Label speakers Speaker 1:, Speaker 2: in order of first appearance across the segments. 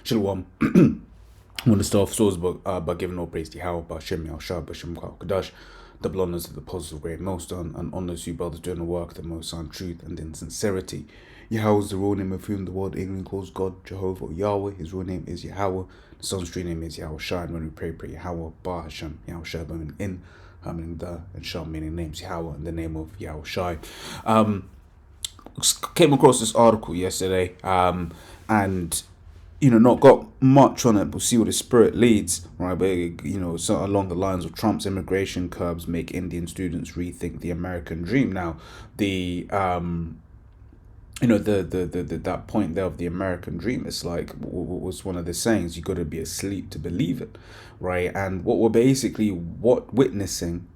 Speaker 1: Shalom. I want to start off source by giving all praise to Yahweh, Bashem, Yahushua, Bashem, Kadash, double honors of the apostles of great most and honors you brothers doing the work, the most on truth and in sincerity. Yahweh is the real name of whom the world England calls God, Jehovah, or Yahweh. His real name is Yahweh. The son's true name is Yahushua. And when we pray Yahweh, Ba Hashem, Yahushua, meaning in, meaning the, and Shah meaning names Yahweh, in the name of Yahushua. Came across this article yesterday, and not got much on it, but see where the spirit leads, right? But so along the lines of Trump's immigration curbs make Indian students rethink the American dream. Now, the that point there of the American dream, it's like was one of the sayings, you got to be asleep to believe it, right? And what we're basically witnessing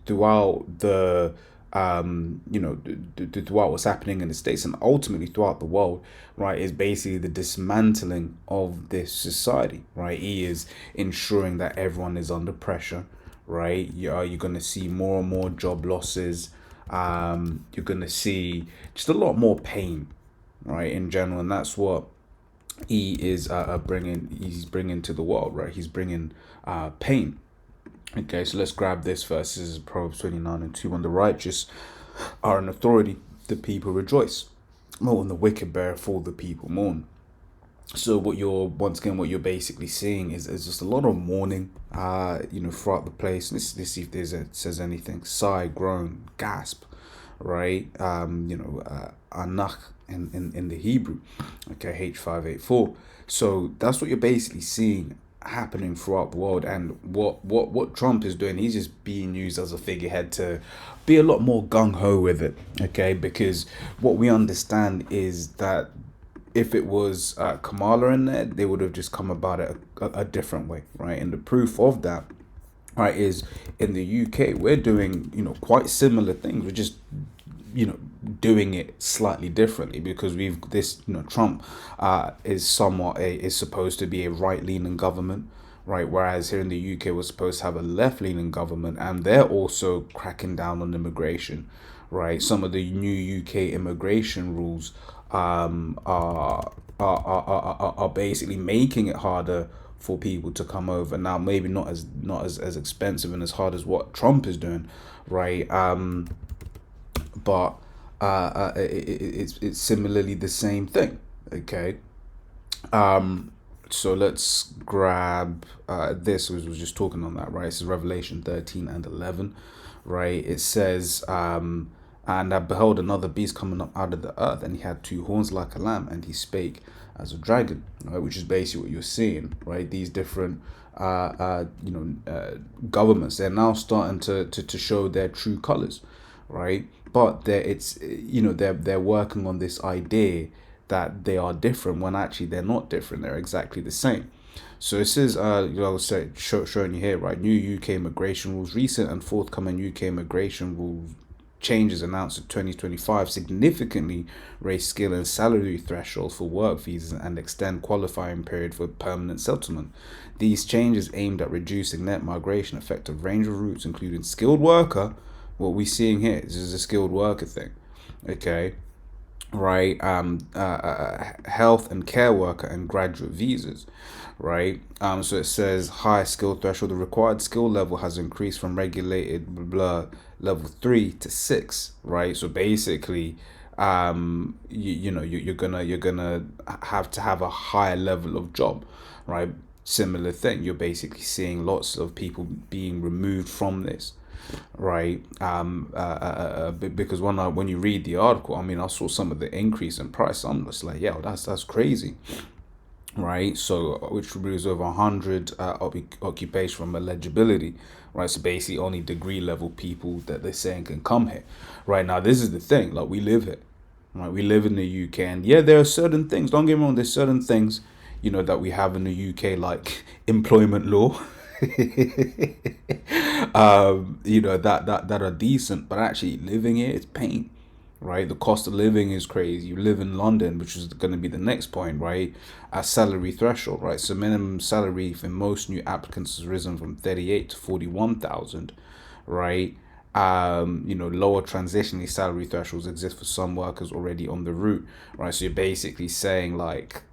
Speaker 1: throughout the throughout what's happening in the States and ultimately throughout the world, right, is basically the dismantling of this society, right? He is ensuring that everyone is under pressure, right? You're going to see more and more job losses. You're going to see just a lot more pain, right, in general. And that's what he is bringing to the world, right? He's bringing pain. Okay, so let's grab this verse. This is Proverbs 29:2. When the righteous are in authority, the people rejoice. More when the wicked bear fall, the people mourn. So what you're basically seeing is just a lot of mourning, throughout the place. Let's see if it says anything. Sigh, groan, gasp, right? Anach in the Hebrew. Okay, H584. So that's what you're basically seeing happening throughout the world. And what Trump is doing, he's just being used as a figurehead to be a lot more gung-ho with it, okay? Because what we understand is that if it was Kamala in there, they would have just come about it a different way, right? And the proof of that, right, is in the UK we're doing quite similar things. We're just doing it slightly differently because we've this Trump is supposed to be a right-leaning government, right, whereas here in the UK we're supposed to have a left-leaning government, and they're also cracking down on immigration, right? Some of the new UK immigration rules are basically making it harder for people to come over. Now maybe not as expensive and as hard as what Trump is doing, right? But it's similarly the same thing, okay? So let's grab this, which was just talking on that, right? This is Revelation 13:11, right? It says, and I beheld another beast coming up out of the earth, and he had two horns like a lamb, and he spake as a dragon, right? Which is basically what you're seeing, right? These different governments, they're now starting to show their true colors, right? But they're working on this idea that they are different when actually they're not different. They're exactly the same. So it says, showing you here, right? New UK immigration rules. Recent and forthcoming UK immigration rules changes announced in 2025 significantly raise skill and salary thresholds for work visas and extend qualifying period for permanent settlement. These changes aimed at reducing net migration affect a range of routes, including skilled worker. What we're seeing here, this is a skilled worker thing, okay, right? Health and care worker and graduate visas, right? So it says high skill threshold. The required skill level has increased from regulated level 3 to 6, right? So basically, you're gonna have to have a higher level of job, right? Similar thing. You're basically seeing lots of people being removed from this, right? Because when you read the article, I saw some of the increase in price. I'm just like, yeah, that's crazy, right? So which removes over 100 occupation from eligibility, right? So basically only degree level people that they're saying can come here, right? Now this is the thing, like, we live here, right? We live in the UK, and yeah, there are certain things, don't get me wrong, there's certain things that we have in the UK, like employment law, that are decent, but actually living here is pain, right? The cost of living is crazy. You live in London, which is going to be the next point, right? A salary threshold, right? So minimum salary for most new applicants has risen from 38 to 41,000, right? Lower transitionally salary thresholds exist for some workers already on the route, right? So you're basically saying, like,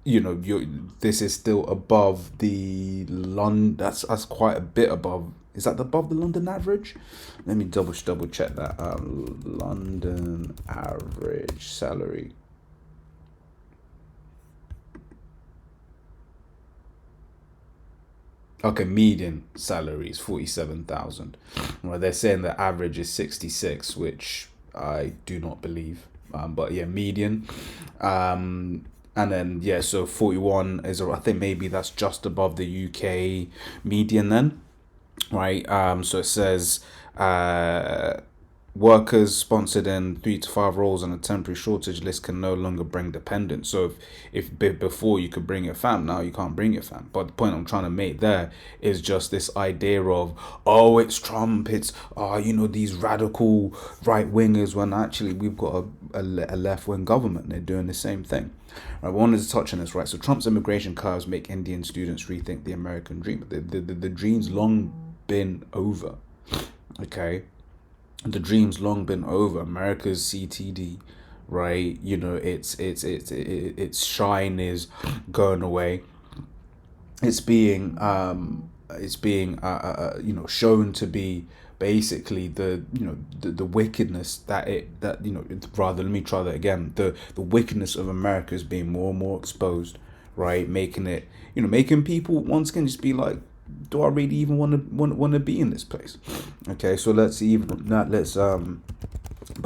Speaker 1: this is still above the London. That's quite a bit above. Is that above the London average? Let me double check that. London average salary. Okay, median salary is 47,000. Well, they're saying the average is 66, which I do not believe. But yeah, median. And then yeah, so 41 is, I think maybe that's just above the UK median then, right? So it says workers sponsored in 3 to 5 roles on a temporary shortage list can no longer bring dependents. So if before you could bring your fam, now you can't bring your fam. But the point I'm trying to make there is just this idea of, oh, it's Trump, it's these radical right wingers, when actually we've got a left wing government. They're doing the same thing. I wanted to touch on this, right? So Trump's immigration curves make Indian students rethink the American dream. The dream's long been over. Okay, the dream's long been over. America's CTD, right? Its shine is going away. It's being shown to be basically the wickedness rather, let me try that again. The wickedness of America is being more and more exposed, right? Making it, making people once again just be like, do I really even want to be in this place? Okay, so but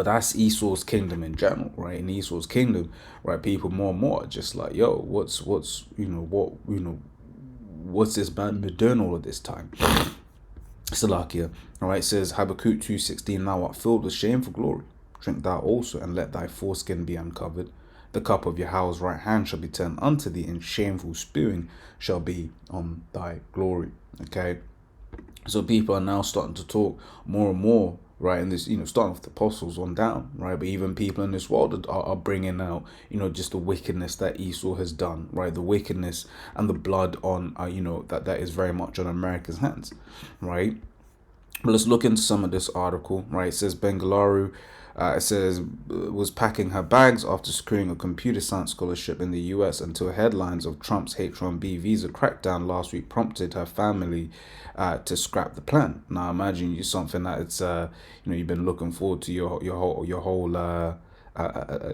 Speaker 1: that's Esau's kingdom in general, right? In Esau's kingdom, right, people more and more are just like, yo, what's this man been doing all of this time? Salakia, all right, says Habakkuk 2:16, thou art filled with shameful glory. Drink thou also, and let thy foreskin be uncovered. The cup of Yahweh's right hand shall be turned unto thee, and shameful spewing shall be on thy glory. Okay, so people are now starting to talk more and more, right? And this, starting with the apostles on down, right? But even people in this world are bringing out, just the wickedness that Esau has done, right? The wickedness and the blood on, that is very much on America's hands, right? But let's look into some of this article, right? It says Bengaluru, it says, was packing her bags after securing a computer science scholarship in the US until headlines of Trump's H-1B visa crackdown last week prompted her family to scrap the plan. Now, imagine you something that it's you've been looking forward to your whole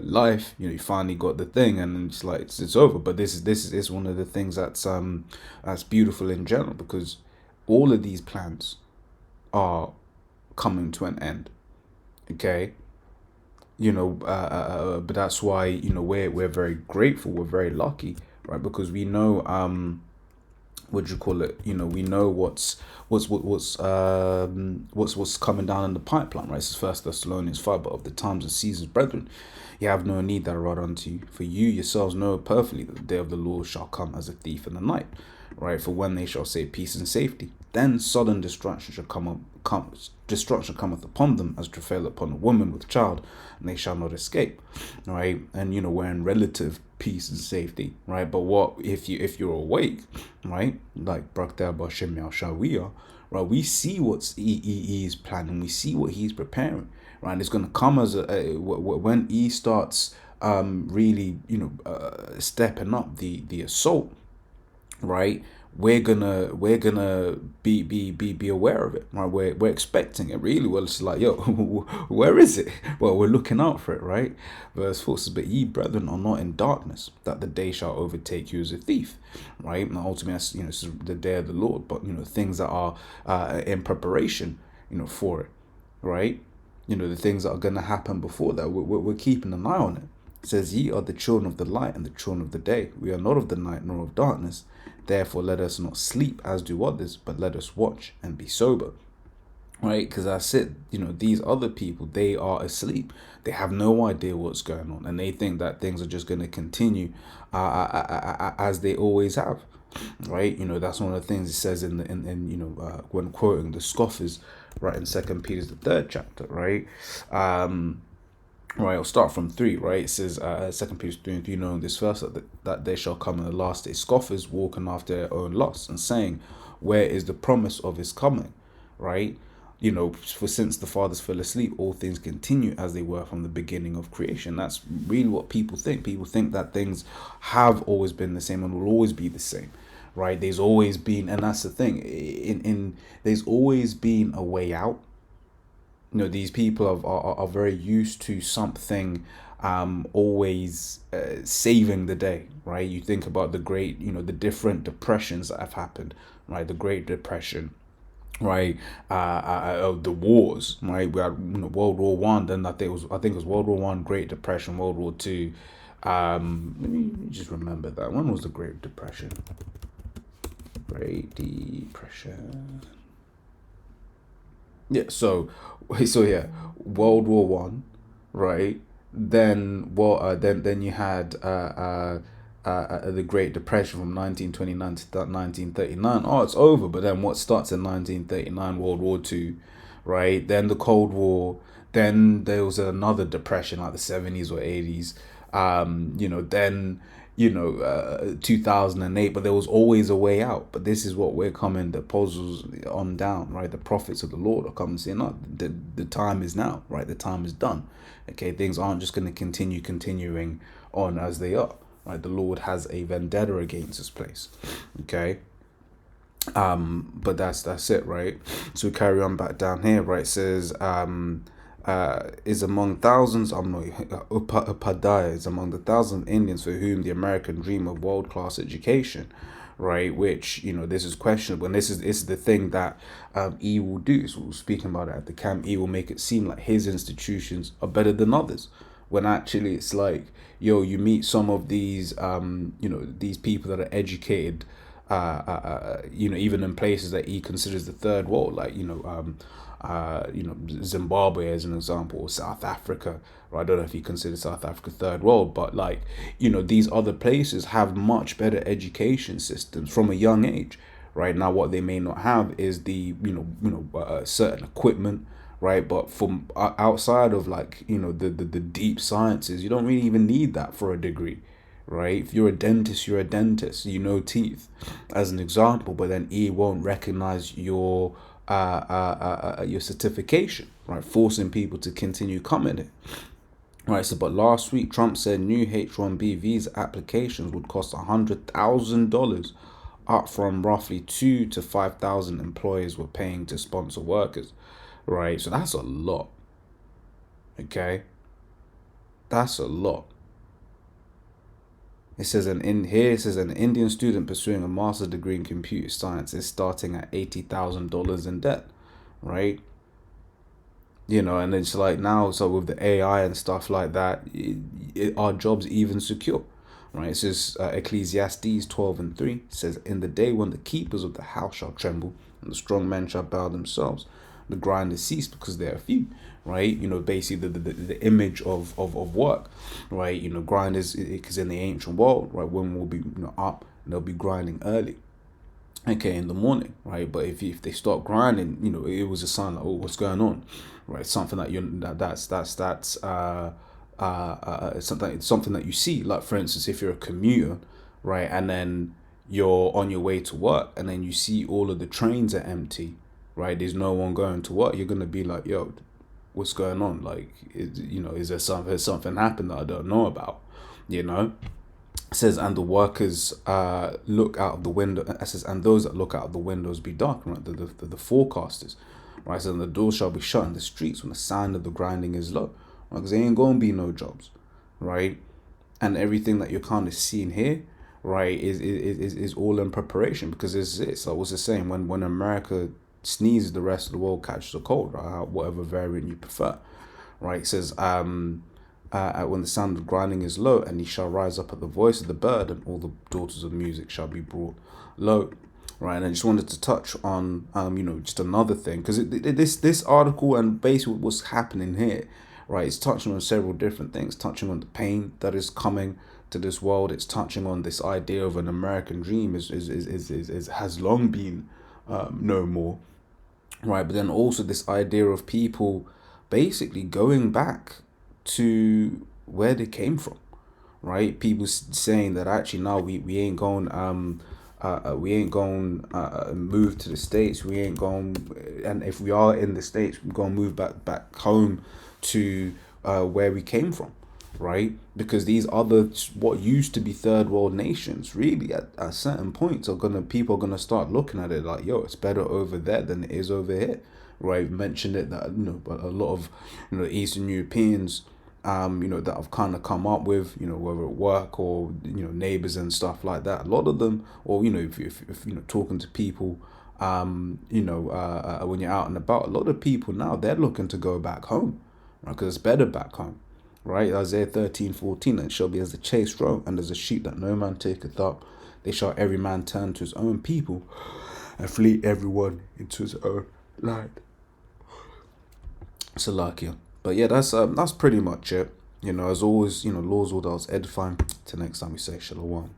Speaker 1: life. You finally got the thing, and it's like it's over. But this is one of the things that's beautiful in general, because all of these plans are coming to an end. Okay, but that's why we're very grateful, we're very lucky, right? Because we know what do you call it? We know what's coming down in the pipeline, right? This is 1 Thessalonians 5, but of the times and seasons, brethren, you have no need that I write unto you, for you yourselves know perfectly that the day of the Lord shall come as a thief in the night, right? For when they shall say peace and safety, then sudden destruction shall destruction cometh upon them as travail upon a woman with child, and they shall not escape, right? And we're in relative peace and safety, right? But what if you're awake, right? Like Brakta Bashim Shawiya, right? We see what he is planning, we see what he's preparing, right? It's going to come as when he starts really stepping up the assault, right? We're gonna be aware of it, right? We're expecting it, really. Well, it's like, yo, where is it? Well, we're looking out for it, right? Verse 4 says, but ye, brethren, are not in darkness, that the day shall overtake you as a thief, right? And ultimately, that's, this is the day of the Lord, but things that are in preparation, for it, right? The things that are gonna happen before that, we're keeping an eye on it. It says, ye are the children of the light and the children of the day. We are not of the night nor of darkness. Therefore, let us not sleep as do others, but let us watch and be sober. Right? Because I said, these other people, they are asleep. They have no idea what's going on, and they think that things are just going to continue as they always have. Right? That's one of the things it says in when quoting the scoffers, right, in 2 Peter the 3rd chapter, right? Right, I'll start from 3, right? It says, 2 Peter 3:3, knowing this first, that there shall come in the last day scoffers walking after their own lusts, and saying, where is the promise of his coming, right? for since the fathers fell asleep, all things continue as they were from the beginning of creation. That's really what people think. People think that things have always been the same and will always be the same, right? There's always been, and that's the thing. In there's always been a way out. These people are very used to something always saving the day, right? You think about the different depressions that have happened, right? The Great Depression, right? The wars, right? We had World War One. Then I think it was World War One, Great Depression, World War Two. Let me just remember that. When was the Great Depression? Great Depression. Yeah. So yeah, World War One, right? Then you had the Great Depression from 1929 to 1939. Oh, it's over. But then what starts in 1939? World War Two, right? Then the Cold War. Then there was another depression like the 70s or 80s. Then 2008, but there was always a way out. But this is what we're coming, the apostles on down, right? The prophets of the Lord are coming saying, no, the time is now, right? The time is done. Okay, things aren't just going to continuing on as they are, right? The Lord has a vendetta against this place. Okay. But that's it, right? So we carry on back down here, right? It says is among thousands. Upadhyaya is among the thousands of Indians for whom the American dream of world-class education, right? Which this is questionable, and this is the thing that E will do. So we're speaking about it at the camp. E will make it seem like his institutions are better than others, when actually it's like, you meet some of these these people that are educated, even in places that he considers the third world, like Zimbabwe as an example, or South Africa. Or I don't know if you consider South Africa third world, but these other places have much better education systems from a young age. Right now, what they may not have is the certain equipment, right? But from outside of the deep sciences, you don't really even need that for a degree. Right? If you're a dentist, you're a dentist. Teeth, as an example, but then E won't recognize your certification, right? Forcing people to continue coming in. Right. So, but last week Trump said new H-1B visa applications would cost $100,000, up from roughly 2,000 to 5,000 employers were paying to sponsor workers. Right. So that's a lot. Okay. That's a lot. It says an Indian student pursuing a master's degree in computer science is starting at $80,000 in debt, right? And it's like now, so with the AI and stuff like that, our jobs even secure, right? It says Ecclesiastes 12:3 says, "In the day when the keepers of the house shall tremble, and the strong men shall bow themselves, the grinders cease because they are few." Right, basically the image of work, right? Grinders, because in the ancient world, right, women will be up and they'll be grinding early, okay, in the morning, right? But if they start grinding, it was a sign like, oh, what's going on, right? Something that's something that you see, like for instance, if you're a commuter, right, and then you're on your way to work, and then you see all of the trains are empty, right? There's no one going to work. You're gonna be like, yo, what's going on? Like, is there something happened that I don't know about? It says, and the workers look out of the window. It says, and those that look out of the windows be dark, right? The forecasters, right? So the doors shall be shut in the streets when the sound of the grinding is low, right? Because there ain't gonna be no jobs, right? And everything that you're kind of seeing here, right, is all in preparation, because it's like, what's the saying? When America sneezes, the rest of the world catches a cold, right? Whatever variant you prefer, right? It says, when the sound of grinding is low, and he shall rise up at the voice of the bird, and all the daughters of music shall be brought low, right? And I just wanted to touch on, just another thing, because this article and basically what's happening here, right, it's touching on several different things, touching on the pain that is coming to this world. It's touching on this idea of an American dream has long been no more. Right, but then also this idea of people basically going back to where they came from, right? People saying that actually now we ain't going we ain't going move to the States. We ain't going, and if we are in the States, we're going to move back home to where we came from, right? Because these other, what used to be third world nations, really at certain points people are gonna start looking at it like, yo, it's better over there than it is over here, right? Mentioned it that, a lot of, Eastern Europeans, that I've kind of come up with, whether at work or, neighbors and stuff like that. A lot of them, or, if talking to people, when you're out and about, a lot of people now, they're looking to go back home, right? Because it's better back home, right? Isaiah 13:14, and it shall be as the chase roe, and as a sheep that no man taketh up. They shall every man turn to his own people, and flee everyone into his own land. Salakia. But yeah, that's pretty much it. As always, Lord's will that was edifying. Till next time we say shalom.